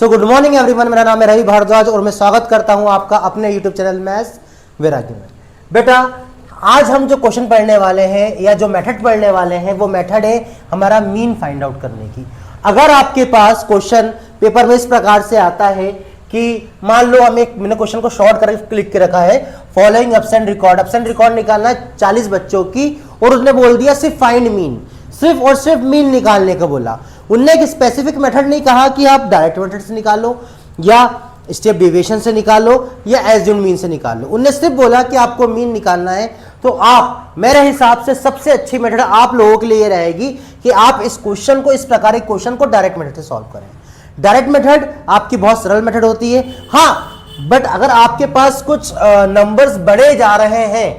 So good morning everyone, मेरा नाम है रवि भारद्वाज और मैं स्वागत करता हूं आपका अपने यूट्यूब चैनल मैथ्स वैराग्य में। बेटा, आज हम जो क्वेश्चन पढ़ने वाले हैं या जो मेथड पढ़ने वाले हैं वो मेथड है हमारा मीन फाइंड आउट करने की। अगर आपके पास क्वेश्चन पेपर में इस प्रकार से आता है कि मान लो मैंने क्वेश्चन को शॉर्ट करके लिख के रखा है, फॉलोइंग एब्सेंट रिकॉर्ड निकालना है 40 बच्चों की, और उसने बोल दिया सिर्फ फाइंड मीन, सिर्फ और सिर्फ मीन निकालने का बोला। उनने एक स्पेसिफिक मेथड नहीं कहा कि आप डायरेक्ट मेथड से निकालो या स्टेप डेविएशन से निकालो या एज्यूम्ड मीन से निकालो। उनने सिर्फ बोला कि आपको मीन निकालना है, तो आप मेरे हिसाब से सबसे अच्छी मेथड आप लोगों के लिए रहेगी कि आप इस क्वेश्चन को, इस प्रकार के क्वेश्चन को डायरेक्ट मेथड से सॉल्व करें। डायरेक्ट मेथड आपकी बहुत सरल मेथड होती है, हाँ, बट अगर आपके पास कुछ नंबर्स बढ़े जा रहे हैं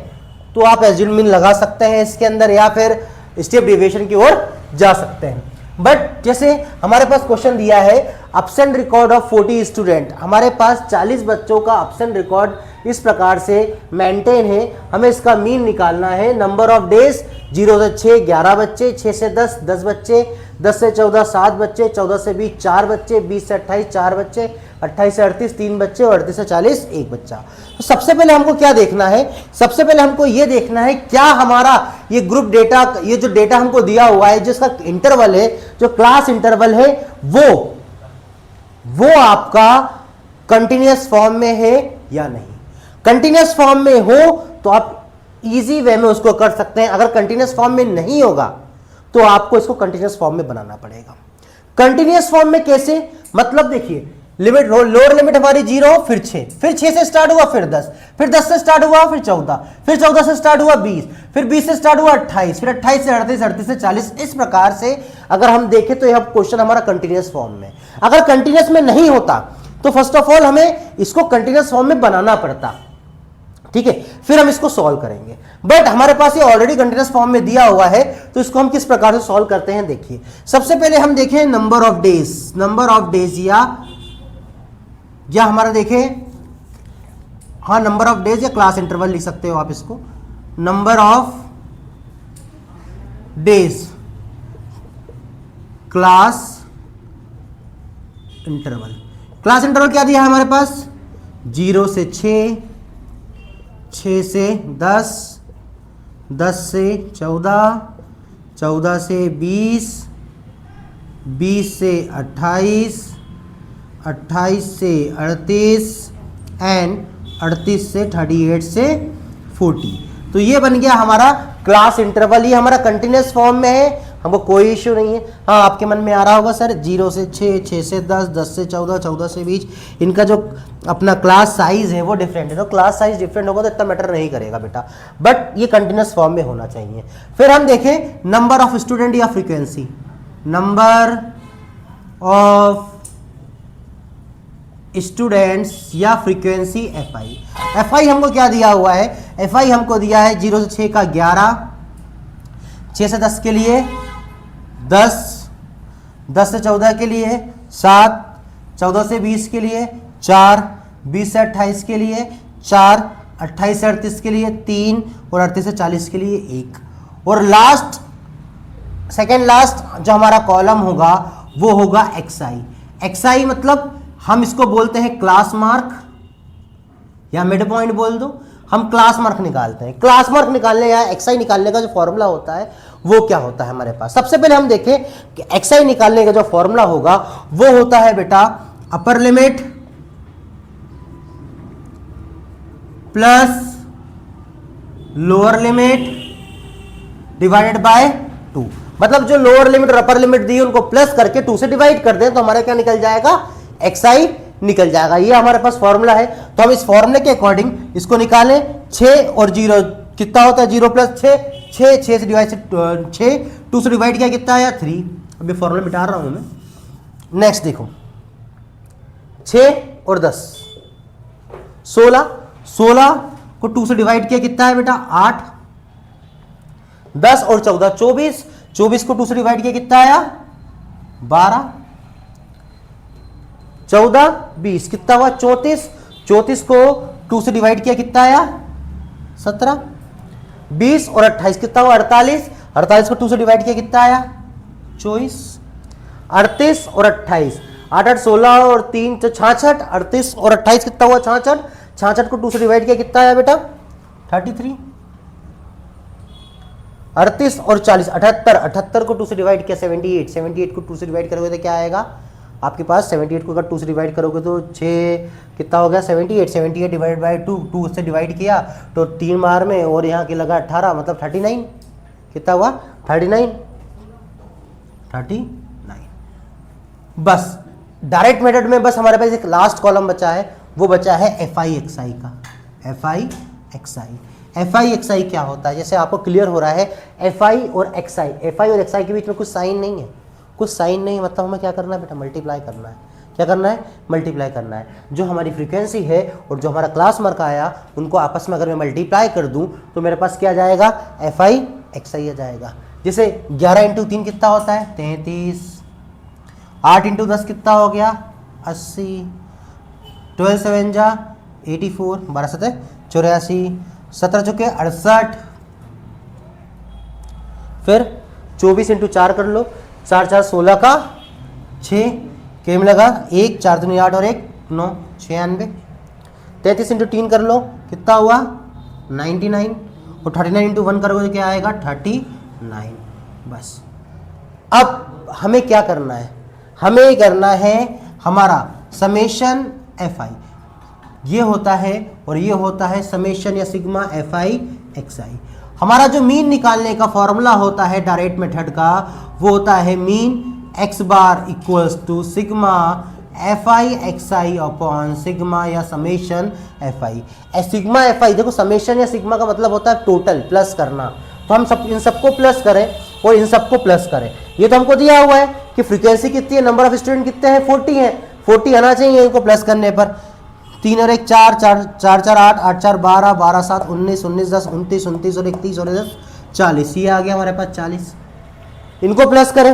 तो आप एज्यूम्ड मीन लगा सकते हैं इसके अंदर या फिर स्टेप डेविएशन की ओर जा सकते हैं। बट जैसे हमारे पास क्वेश्चन दिया है एब्सेंट रिकॉर्ड ऑफ 40 स्टूडेंट, हमारे पास 40 बच्चों का एब्सेंट रिकॉर्ड इस प्रकार से मेंटेन है, हमें इसका मीन निकालना है। नंबर ऑफ डेज 0 से 6 11 बच्चे, 6 से 10 10 बच्चे, 10 से 14 7 बच्चे, 14 से 20 4 बच्चे, 20 से 28 4 बच्चे, 28 से 38 3 बच्चे और 38 से 40 1 बच्चा। तो सबसे पहले हमको क्या देखना है? सबसे पहले हमको ये देखना है क्या हमारा ये ग्रुप डेटा, ये जो डेटा हमको दिया हुआ है, जिसका इंटरवल है, जो क्लास इंटरवल है, वो आपका कंटिन्यूअस फॉर्म में है या नहीं। कंटिन्यूअस फॉर्म में हो तो आप इजी वे में उसको कर सकते हैं, अगर कंटिन्यूअस फॉर्म में नहीं होगा तो आपको इसको कंटिन्यूअस फॉर्म में बनाना पड़ेगा। कंटिन्यूअस फॉर्म में कैसे? मतलब देखिए, लिमिट लोअर लिमिट हमारी 0, फिर 6, फिर 6 से स्टार्ट हुआ, फिर 10, फिर 10 से स्टार्ट हुआ, फिर 14, फिर 14 से स्टार्ट हुआ 20, फिर 20 से स्टार्ट हुआ 28, फिर 28 से 38, 38 से 40। इस प्रकार से अगर हम देखें तो यह क्वेश्चन हमारा कंटिन्यूअस फॉर्म में। अगर कंटिन्यूअस में नहीं होता तो फर्स्ट ऑफ ऑल हमें इसको कंटिन्यूअस फॉर्म में बनाना पड़ता, ठीक है, फिर हम इसको सॉल्व करेंगे। बट हमारे पास ये ऑलरेडी कंटिन्यूअस फॉर्म में दिया हुआ है, तो इसको हम किस प्रकार से सॉल्व करते हैं देखिए। सबसे पहले हम देखें नंबर ऑफ डेज या हमारा देखें, हाँ, नंबर ऑफ डेज या क्लास इंटरवल लिख सकते हो आप इसको, number of days class interval. Class interval क्या दिया है हमारे पास? 0 से 6, 6 से 10, 10 से 14, 14 से 20, 20 से 28, 28 से 38 एंड 38 से 38 से 40। तो ये बन गया हमारा क्लास इंटरवल। ये हमारा कंटिन्यूअस फॉर्म में है, हमको कोई इश्यू नहीं है। हाँ, आपके मन में आ रहा होगा सर 0 से 6, 6 से 10, 10 से 14, 14 से 20, इनका जो अपना क्लास साइज है वो डिफरेंट है। तो क्लास साइज डिफरेंट होगा तो इतना मैटर नहीं करेगा बेटा, बट ये कंटिन्यूअस फॉर्म में होना चाहिए। फिर हम देखें नंबर ऑफ स्टूडेंट या फ्रीक्वेंसी, नंबर ऑफ स्टूडेंट्स या फ्रीक्वेंसी एफ आई हमको क्या दिया हुआ है? एफ आई हमको दिया है 0 से 6 का 11, 6 से 10 के लिए 10, 10 से 14 के लिए 7, 14 से 20 के लिए 4, 20 से 28 के लिए 4, 28 से 38 के लिए 3 और 38 से 40 के लिए 1। और लास्ट, सेकेंड लास्ट जो हमारा कॉलम होगा वो होगा एक्सआई। एक्सआई मतलब हम इसको बोलते हैं क्लास मार्क या मिड पॉइंट बोल दो। हम क्लास मार्क निकालते हैं। क्लास मार्क निकालने या एक्सआई निकालने का जो फॉर्मूला होता है वो क्या होता है हमारे पास? सबसे पहले हम देखें कि एक्सआई निकालने का जो फॉर्मूला होगा वो होता है बेटा upper limit plus lower limit divided by 2। मतलब जो लोअर लिमिट और अपर लिमिट दी उनको प्लस करके 2 से डिवाइड कर दें तो हमारा क्या निकल जाएगा? एक्सआई निकल जाएगा। ये हमारे पास फॉर्मूला है, तो हम इस फॉर्मूले के अकॉर्डिंग इसको निकालें। 6 और 0 कितना होता है? 0 प्लस 6, 6 से डिवाइड से 6, 2 से डिवाइड किया कितना आया? 3। अभी फॉर्मूला मिटा रहा हूं मैं। नेक्स्ट देखो, 6 और 10 16, 16 को 2 से डिवाइड किया कितना है बेटा? 8। 10 और 14 24, 24 को 2 से डिवाइड किया कितना आया? 12। 14 20 कितना हुआ? 34, 34 को 2 से डिवाइड किया कितना आया? 17। 20 और 28 कितना हुआ? 48, 48 को 2 से डिवाइड किया कितना आया? 24। 38 और 28, 8 8 16 और 3 तो 66, 38 और 28 कितना हुआ 66। 66 को 2 से डिवाइड किया कितना आया बेटा 33। 38 और 40 78, 78 को 2 से डिवाइड किया 78, 78 को 2 से डिवाइड करोगे तो क्या आएगा आपके पास 78 को अगर 2 से डिवाइड करोगे तो 6 कितना हो गया 78, 78 डिवाइड बाय 2, 2 से डिवाइड किया तो 3 बार में और यहाँ की लगा 18 मतलब 39 कितना हुआ 39। बस डायरेक्ट मेथड में बस हमारे पास एक लास्ट कॉलम बचा है, वो बचा है एफ आई एक्स आई का। एफ आई एक्स आई क्या होता है जैसे आपको क्लियर हो रहा है एफ आई और एक्स आई के बीच में कुछ साइन नहीं है, कुछ साइन नहीं, मतलब हमें क्या करना है बेटा मल्टीप्लाई करना है। क्या करना है मल्टीप्लाई करना है। जो हमारी फ्रीक्वेंसी है और जो हमारा क्लास मार्क आया उनको आपस में अगर मैं मल्टीप्लाई कर दूं तो मेरे पास क्या जाएगा एफ आई एक्स आई आ जाएगा। जैसे 11 इंटू 3 कितना होता है 33, 8 इंटू 10 कितना हो गया 80, 12 7 जा 84, 12 7 84, 17 चुके 68, फिर 24 इंटू 4 कर लो 4 4 16 का 6 के में लगा 1 4 दूनी 8 और 1 9 96, 33 इंटू 3 कर लो कितना हुआ 99 और 39 इंटू 1 करोगे तो क्या आएगा 39। बस अब हमें क्या करना है, हमें करना है हमारा समेशन एफ आई, ये होता है और ये होता है समेशन या सिग्मा एफ आई एक्स आई। हमारा जो मीन निकालने का फॉर्मूला होता है डायरेक्ट मेथड का वो होता है mean X bar equals to sigma f i x i upon sigma या summation f i. Sigma f i देखो समेशन या सिग्मा का मतलब होता है टोटल प्लस करना, तो हम सब इन सबको प्लस करें और इन सबको प्लस करें। ये तो हमको दिया हुआ है कि फ्रीक्वेंसी कितनी है, नंबर ऑफ स्टूडेंट कितने हैं 40 हैं, 40 आना चाहिए इनको प्लस करने पर। 3 और 1 4 4 4 4 8 8 4 12 12 7 19 19 10 29 29 और 1 30 और 10 40, ये आ गया हमारे पास 40। इनको प्लस करें,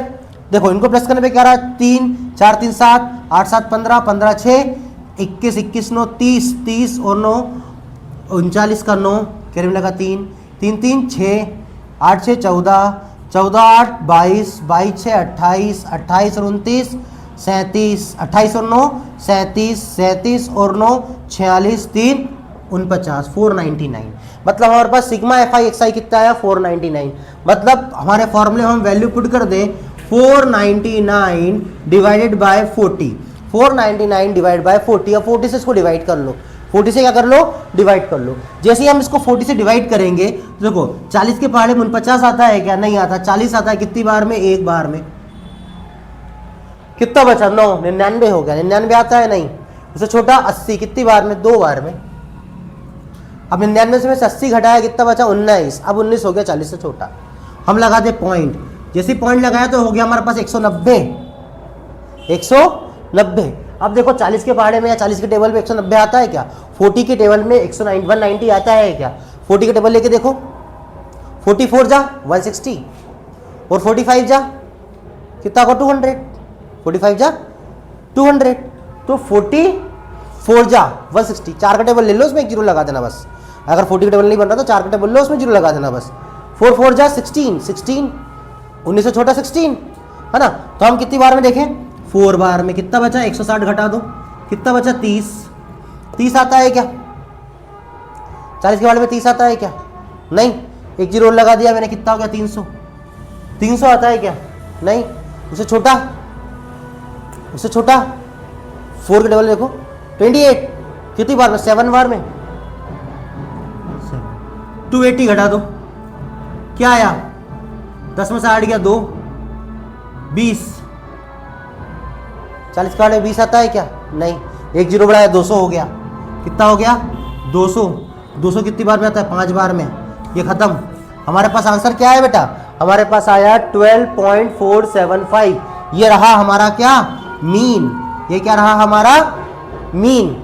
देखो इनको प्लस करने पे क्या रहा 3 4 3 7 8 7 15 15 6 21 21 9 30 30 और 9 39 का 9 कैरी में लगा 3 3 3 6 8 6 14 14 8 22 22 6 28 28 और 29 37 28 और 9 37 37 और 9 46 3 49 499। मतलब हमारे पास सिग्मा एफ आई एक्स आई कितना आया 499। मतलब हमारे फॉर्मूले हम वैल्यू पुट कर दें 499 डिवाइडेड बाय 40, 499 डिवाइड बाय 40 और 40 से इसको डिवाइड कर लो, 40 से क्या कर लो डिवाइड कर लो। जैसे ही हम इसको 40 से डिवाइड करेंगे देखो 40 के पहाड़े में 49 आता है क्या नहीं आता, 40 आता है कितनी बार में एक बार में, कितना बचा 9 99 हो गया, 99 आता है नहीं, उससे छोटा 80 कितनी बार में 2 बार में। अब 99 से 80 घटाया कितना बचा 19, अब 19 हो गया 40 से छोटा। हम लगा दे पॉइंट, जैसे पॉइंट लगाया तो हो गया हमारे पास 190 190। अब देखो 40 के पहाड़े में या 40 के टेबल में 190 आता है क्या, 40 के टेबल में 190 आता है क्या, 40 के टेबल लेके देखो 44 जा 160 और 45 जा कितना को 200, 45 जा 200 तो 44 जा 160, 4 का टेबल ले लो उसमें एक जीरो लगा देना बस। अगर 40 का टेबल नहीं बन रहा तो 4 का टेबल लो उसमें जीरो लगा देना बस। 4 4 जा 16 16, 19 से छोटा 16 है ना। तो हम कितनी बार में देखें 4 बार में, कितना बचा 160 घटा दो कितना बचा 30, 30 आता है क्या 40 के बारे में 30 आता है क्या नहीं, एक जीरो लगा दिया मैंने कितना हो गया 300, 300 आता है क्या नहीं, उससे छोटा 4 के टेबल देखो 28 कितनी बार में 7 बार में 280 घटा दो क्या आया 10 में से 8 गया 2 20, 40 का 20 आता है क्या नहीं, एक जीरो बढ़ाया 200 हो गया, कितना हो गया 200, 200 कितनी बार में आता है 5 बार में, ये खत्म। हमारे पास आंसर क्या है बेटा, हमारे पास आया 12.475, ये रहा हमारा क्या मीन, ये क्या रहा हमारा मीन।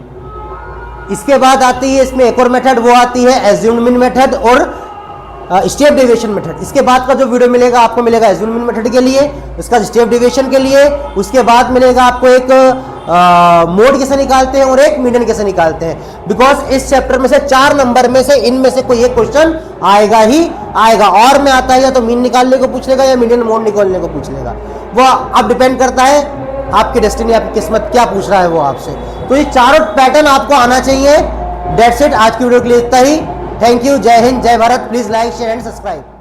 इसके बाद आती है इसमें एक और मेथड, वो आती है एज्यूम्ड मीन मेथड और स्टेप डेविएशन मेथड। इसके बाद का जो वीडियो मिलेगा आपको मिलेगा एज्यूम्ड मीन मेथड के लिए, इसका स्टेप डेविएशन के लिए, उसके बाद मिलेगा आपको एक मोड कैसे निकालते हैं और एक मीडियन कैसे निकालते हैं। बिकॉज इस चैप्टर में से 4 नंबर में से इनमें से कोई एक क्वेश्चन आएगा ही आएगा, और में आता है या तो मीन निकालने को पूछ लेगा या मीडियन मोड निकालने को पूछ लेगा, वो अब डिपेंड करता है आपकी डेस्टिनी, आपकी किस्मत क्या पूछ रहा है वो आपसे। तो ये चारों पैटर्न आपको आना चाहिए। दैट्स इट, आज की वीडियो के लिए इतना ही। थैंक यू, जय हिंद, जय Bharat. Please like, share and subscribe.